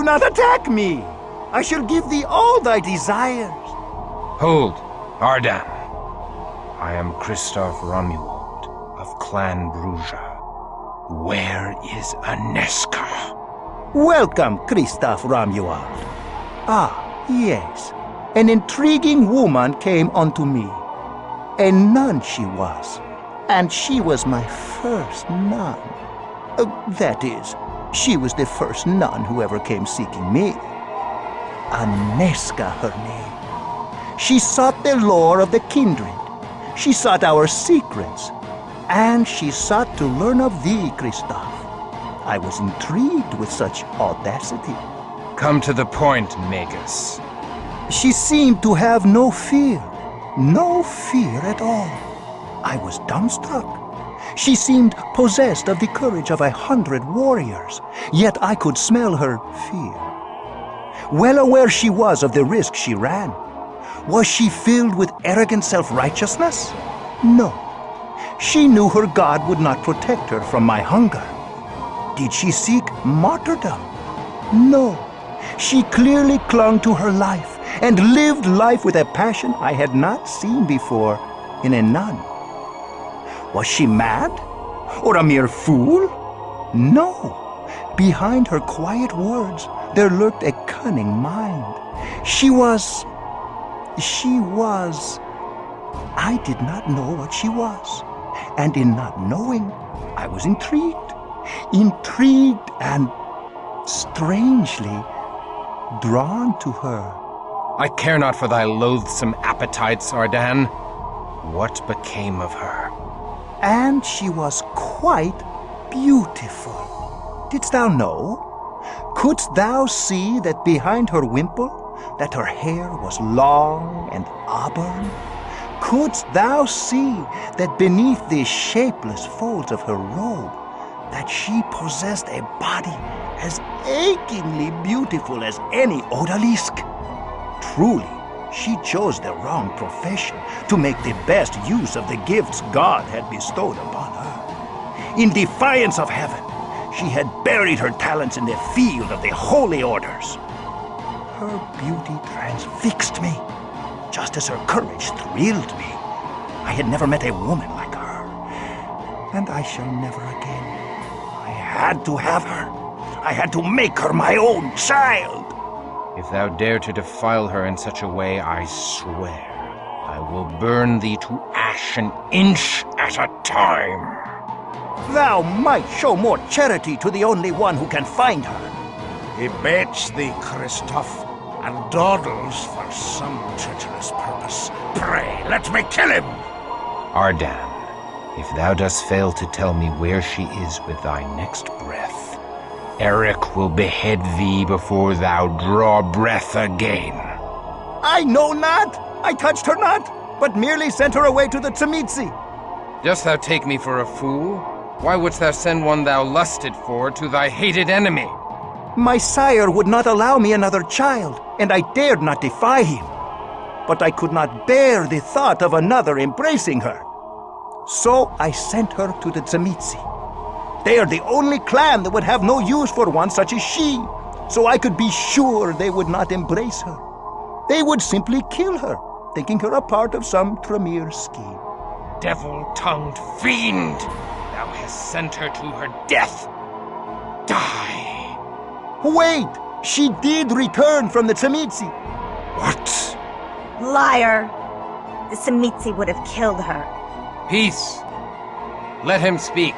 not attack me! I shall give thee all thy desires. Hold, Ardan. I am Christoph Romuald of Clan Bruja. Where is Enesco? Welcome, Christoph Romuald. Ah, yes. An intriguing woman came unto me. A nun she was, and she was my first nun. That is, she was the first nun who ever came seeking me. Enesco her name. She sought the lore of the kindred. She sought our secrets. And she sought to learn of thee, Christoph. I was intrigued with such audacity. Come to the point, Magus. She seemed to have no fear. No fear at all. I was dumbstruck. She seemed possessed of the courage of 100 warriors, yet I could smell her fear. Well aware she was of the risk she ran. Was she filled with arrogant self-righteousness? No. She knew her God would not protect her from my hunger. Did she seek martyrdom? No. She clearly clung to her life and lived life with a passion I had not seen before in a nun. Was she mad? Or a mere fool? No. Behind her quiet words, there lurked a cunning mind. She was... I did not know what she was. And in not knowing, I was intrigued. Intrigued and strangely drawn to her. I care not for thy loathsome appetites, Ardan. What became of her? And she was quite beautiful. Didst thou know? Couldst thou see that behind her wimple, that her hair was long and auburn? Couldst thou see that beneath the shapeless folds of her robe, that she possessed a body as achingly beautiful as any odalisque? Truly, she chose the wrong profession to make the best use of the gifts God had bestowed upon her. In defiance of heaven, she had buried her talents in the field of the holy orders. Her beauty transfixed me, just as her courage thrilled me. I had never met a woman like her, and I shall never again. I had to have her. I had to make her my own child. If thou dare to defile her in such a way, I swear I will burn thee to ash an inch at a time. Thou might show more charity to the only one who can find her. He baits thee, Christoph, and dawdles for some treacherous purpose. Pray, let me kill him! Ardan, if thou dost fail to tell me where she is with thy next breath, Eric will behead thee before thou draw breath again. I know not! I touched her not, but merely sent her away to the Tzimitzi. Dost thou take me for a fool? Why wouldst thou send one thou lusted for to thy hated enemy? My sire would not allow me another child, and I dared not defy him. But I could not bear the thought of another embracing her. So I sent her to the Tzimitzi. They are the only clan that would have no use for one such as she, so I could be sure they would not embrace her. They would simply kill her, thinking her a part of some Tremere scheme. Devil-tongued fiend! Thou hast sent her to her death! Die! Wait! She did return from the Tzimitzi. What? Liar! The Tzimitzi would have killed her. Peace! Let him speak.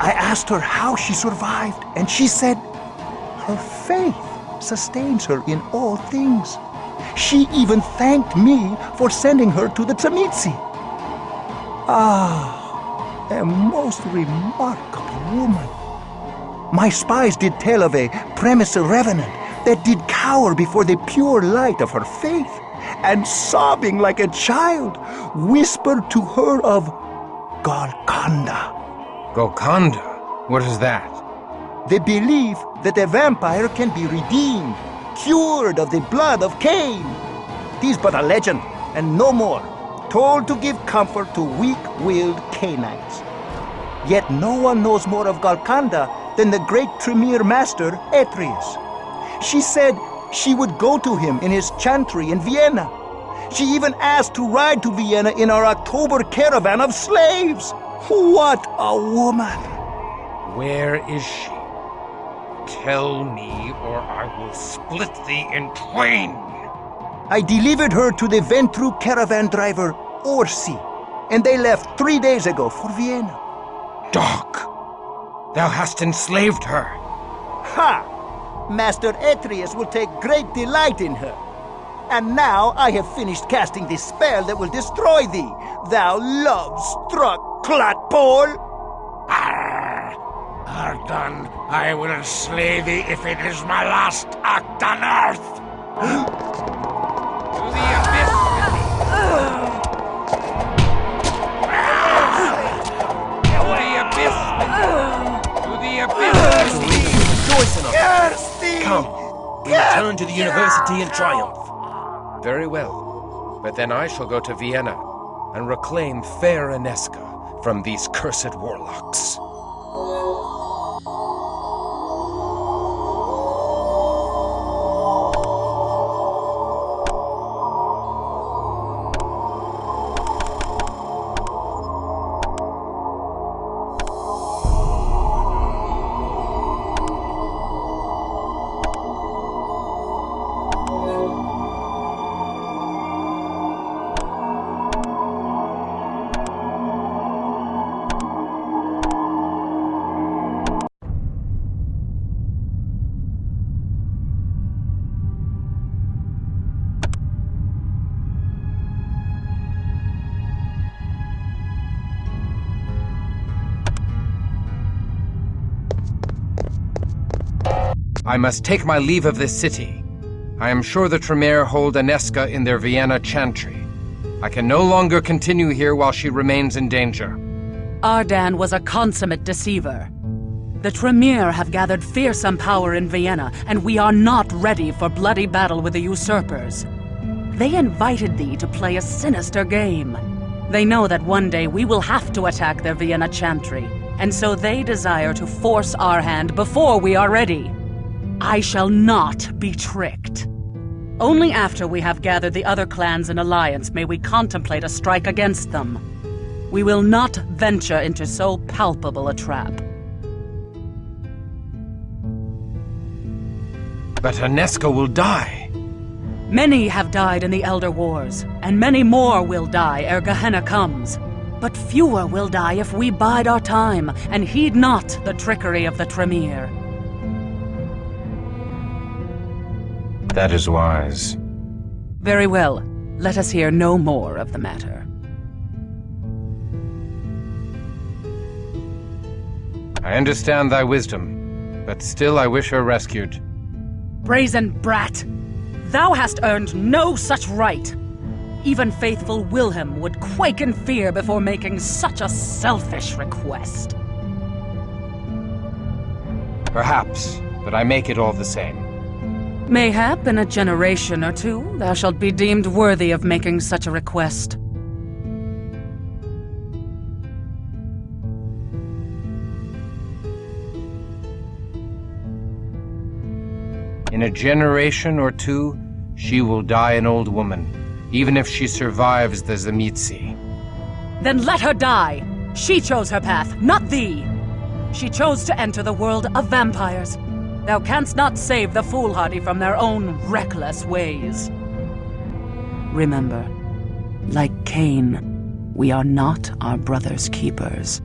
I asked her how she survived, and she said, her faith sustains her in all things. She even thanked me for sending her to the Tzimitzi. Ah, a most remarkable woman. My spies did tell of a premiser revenant that did cower before the pure light of her faith, and sobbing like a child, whispered to her of Golconda. Golconda? What is that? The belief that a vampire can be redeemed, cured of the blood of Cain. 'Tis but a legend, and no more, told to give comfort to weak-willed Cainites. Yet no one knows more of Golconda than the great Tremere master, Atreus. She said she would go to him in his chantry in Vienna. She even asked to ride to Vienna in our October caravan of slaves. What a woman! Where is she? Tell me, or I will split thee in twain. I delivered her to the Ventru caravan driver, Orsi, and they left 3 days ago for Vienna. Dog! Thou hast enslaved her. Ha! Master Atreus will take great delight in her. And now I have finished casting the spell that will destroy thee, thou love-struck clotpole! Ardan, I will slay thee if it is my last act on earth! To the abyss with thee! To the abyss with thee! To the abyss with thee! Rejoice in us! Curse thee! Come, we return to the university in triumph. Very well, but then I shall go to Vienna and reclaim fair Enesco from these cursed warlocks. I must take my leave of this city. I am sure the Tremere hold Enesco in their Vienna chantry. I can no longer continue here while she remains in danger. Ardan was a consummate deceiver. The Tremere have gathered fearsome power in Vienna, and we are not ready for bloody battle with the usurpers. They invited thee to play a sinister game. They know that one day we will have to attack their Vienna chantry, and so they desire to force our hand before we are ready. I shall not be tricked. Only after we have gathered the other clans in alliance may we contemplate a strike against them. We will not venture into so palpable a trap. But Enesco will die. Many have died in the Elder Wars, and many more will die ere Gehenna comes. But fewer will die if we bide our time and heed not the trickery of the Tremere. That is wise. Very well. Let us hear no more of the matter. I understand thy wisdom, but still I wish her rescued. Brazen brat! Thou hast earned no such right! Even faithful Wilhelm would quake in fear before making such a selfish request. Perhaps, but I make it all the same. Mayhap in a generation or two, thou shalt be deemed worthy of making such a request. In a generation or two, she will die an old woman, even if she survives the Tzimisce. Then let her die! She chose her path, not thee! She chose to enter the world of vampires. Thou canst not save the foolhardy from their own reckless ways. Remember, like Cain, we are not our brother's keepers.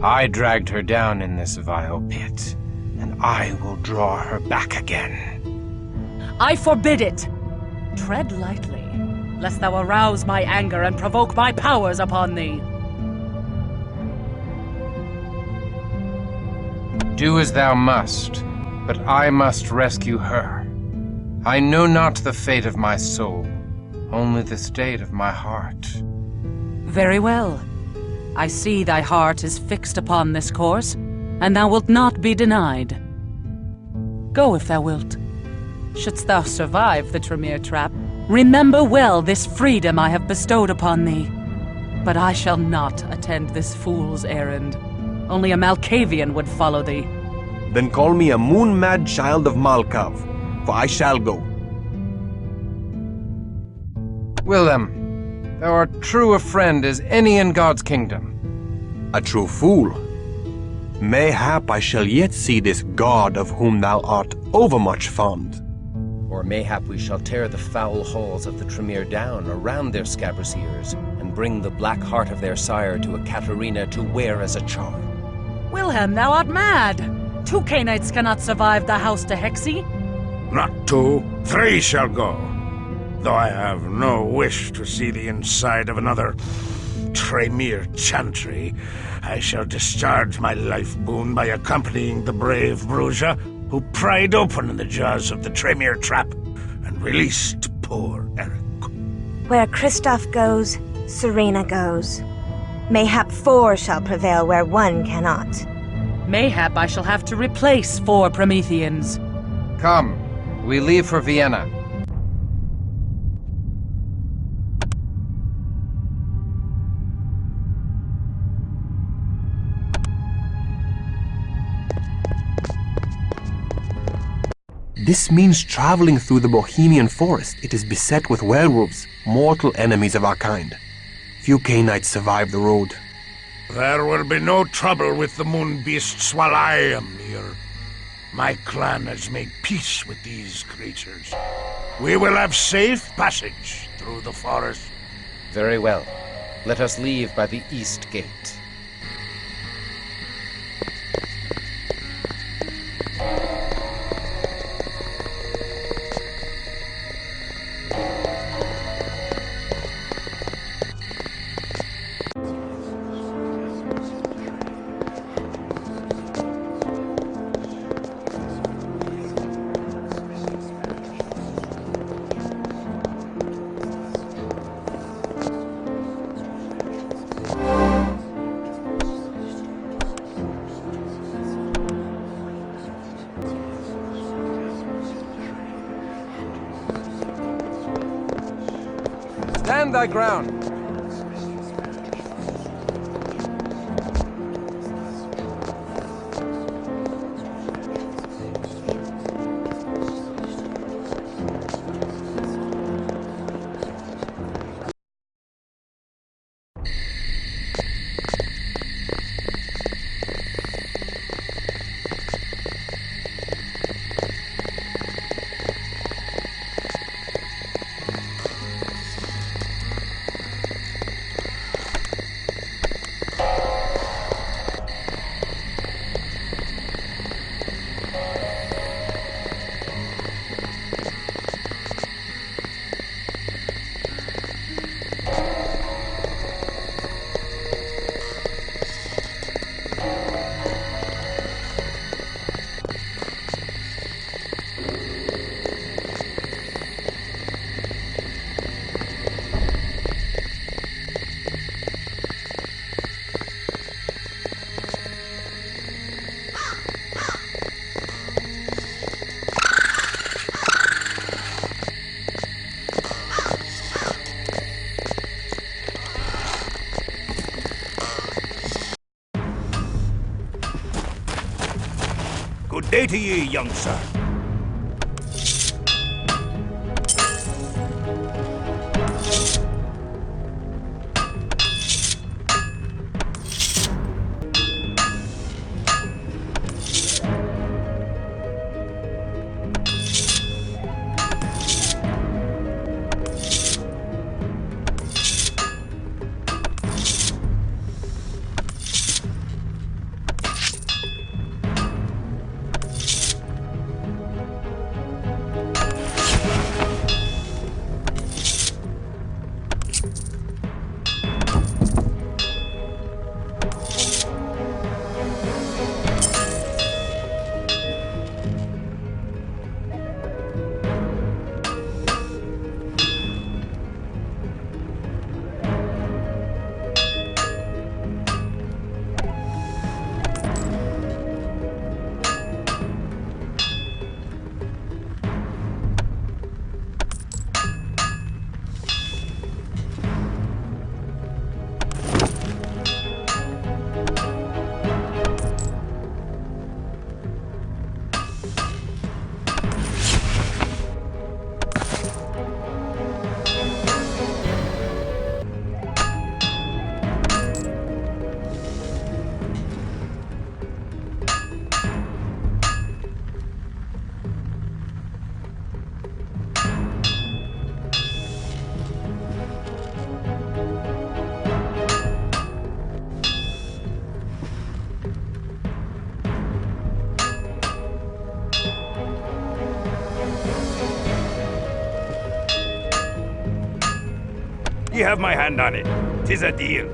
I dragged her down in this vile pit, and I will draw her back again. I forbid it! Tread lightly, lest thou arouse my anger and provoke my powers upon thee. Do as thou must, but I must rescue her. I know not the fate of my soul, only the state of my heart. Very well. I see thy heart is fixed upon this course, and thou wilt not be denied. Go if thou wilt. Shouldst thou survive the Tremere trap, remember well this freedom I have bestowed upon thee. But I shall not attend this fool's errand. Only a Malkavian would follow thee. Then call me a moon-mad child of Malkav, for I shall go. Willem, thou art true a friend as any in God's kingdom. A true fool. Mayhap I shall yet see this god of whom thou art overmuch fond. Or mayhap we shall tear the foul halls of the Tremere down around their scabrous ears, and bring the black heart of their sire to a Katarina to wear as a charm. Wilhelm, thou art mad! 2 Cainites cannot survive the house to Hexy. Not 2, 3 shall go. Though I have no wish to see the inside of another Tremere chantry, I shall discharge my life boon by accompanying the brave Bruja who pried open the jaws of the Tremere trap and released poor Eric. Where Kristoff goes, Serena goes. Mayhap 4 shall prevail where 1 cannot. Mayhap I shall have to replace 4 Prometheans. Come, we leave for Vienna. This means traveling through the Bohemian forest. It is beset with werewolves, mortal enemies of our kind. Few Cainites survive the road. There will be no trouble with the moon beasts while I am near. My clan has made peace with these creatures. We will have safe passage through the forest. Very well. Let us leave by the east gate. Stand thy ground. Good day to ye, young sir. have my hand on it. 'Tis a deal.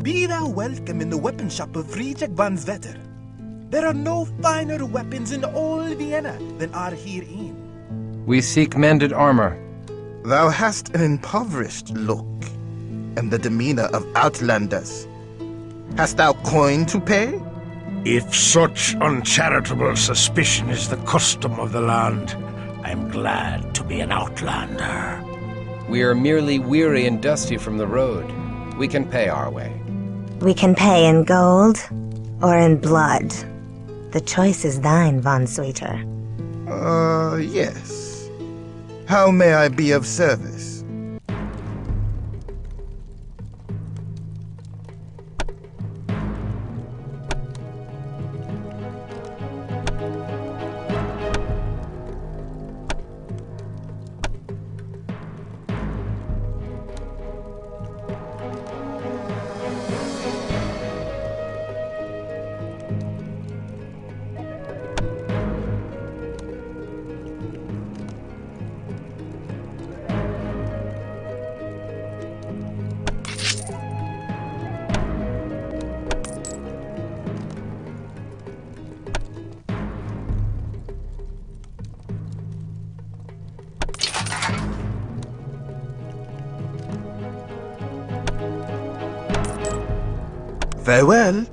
Be thou welcome in the weapon shop of Friedrich von Vetter. There are no finer weapons in all Vienna than are herein. We seek mended armor. Thou hast an impoverished look, and the demeanor of outlanders. Hast thou coin to pay? If such uncharitable suspicion is the custom of the land, I'm glad to be an outlander. We are merely weary and dusty from the road. We can pay our way. We can pay in gold or in blood. The choice is thine, Von Sweeter. Yes. How may I be of service? Farewell.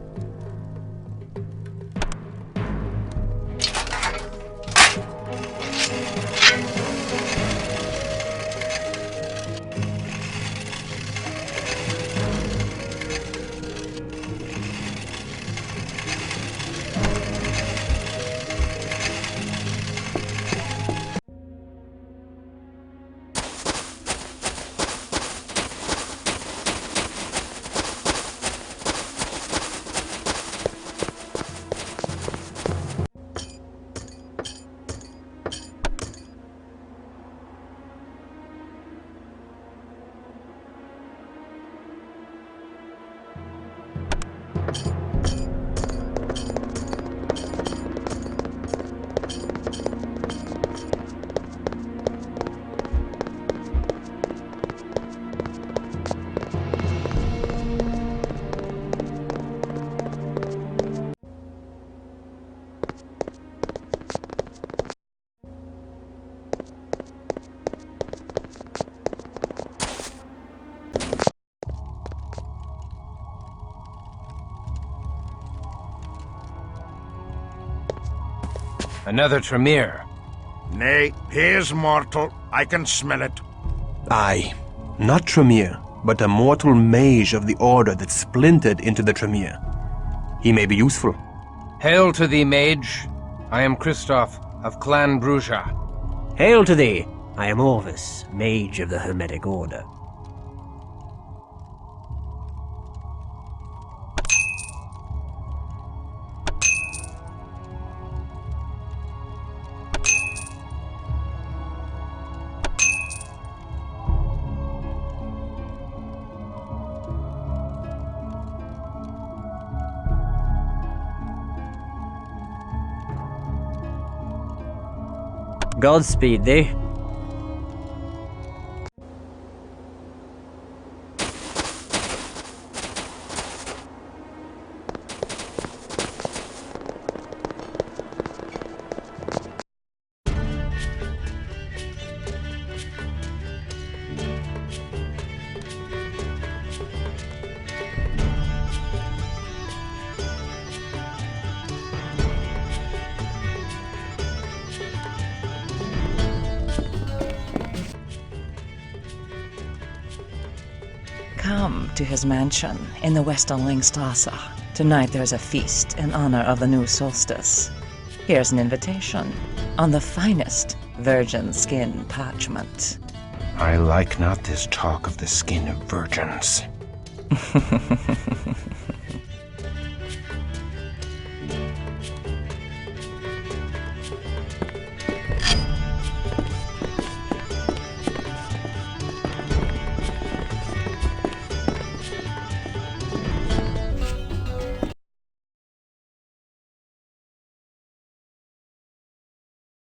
Another Tremere. Nay, he is mortal. I can smell it. Aye, not Tremere, but a mortal mage of the order that splintered into the Tremere. He may be useful. Hail to thee, Mage. I am Christoph of Clan Bruja. Hail to thee! I am Orvis, Mage of the Hermetic Order. Godspeed thee. Come to his mansion in the Westerlingstrasse. Tonight there's a feast in honor of the new solstice. Here's an invitation on the finest virgin skin parchment. I like not this talk of the skin of virgins.